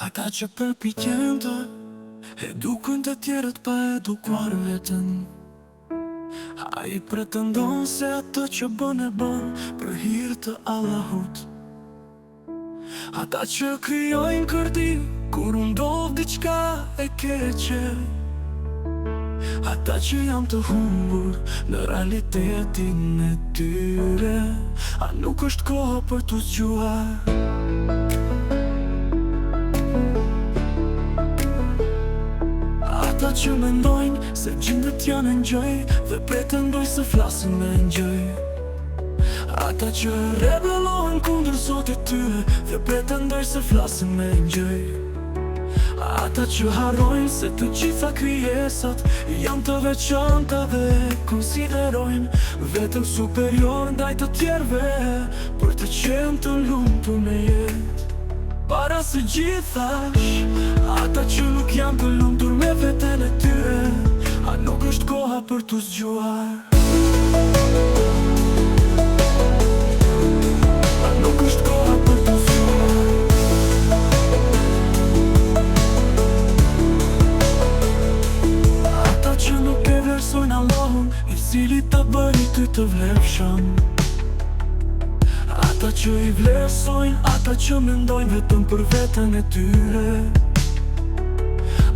Ata që përpiqen të edukojnë të tjerët pa edukuar veten. Ai pretendon se ato që bën e bën për hir të Allahut. Ata që krijojnë kërdi kur u ndodh diçka e keqe. Ata që janë të humbur në realitetin e tyre. A nuk është koha për t'u zgjuar? Ata që mendojnë se gjindet janë engjëj dhe pretendojnë se flasin me engjëj. Ata që rebelohen kundër Zotit tyre dhe pretendojnë se flasin me engjëj. Ata që harrojnë se të gjitha krijesat janë të veçanta dhe konsiderojnë vetëm superior ndaj të tjerëve për të qenë të lumtur në jetë. Para së gjithash, ata që nuk janë të lumtur me veten e tyre, a nuk është koha për t'u zgjuar? A nuk është koha për t'u zgjuar? Ata që nuk e vlerësojnë Allahun, i cili ta bëri ty të vlerëshëm. Ata që i vlerësojnë, ata që mendojnë vetëm për veten e tyre.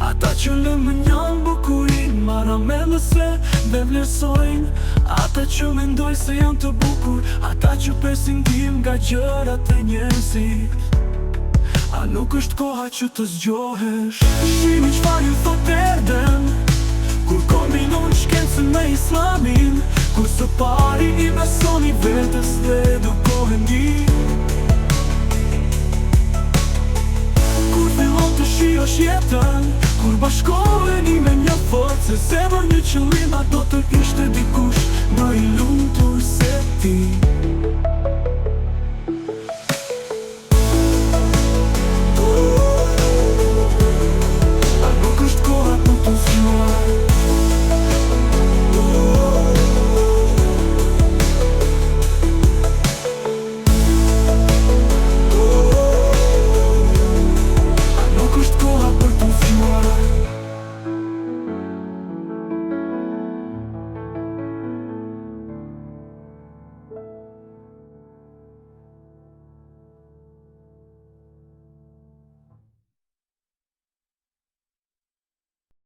Ata që lëmënjan bukurin maramellëse dhe vlerësojnë. Ata që mendojnë se janë të bukur, ata që presin ndim nga gjërat e njerëzit. A nuk është koha që të zgjohesh? Shihni çfarë ju thot Erdem kur kombinon shkencën me islamin, kur së pari i besoni vetes dhe edukohen di. Kur fillon të shijosh jetën, kur bashkoheni me një forcë, se zemër një qëllim, a do të ishte dikush më i lumtur se ti.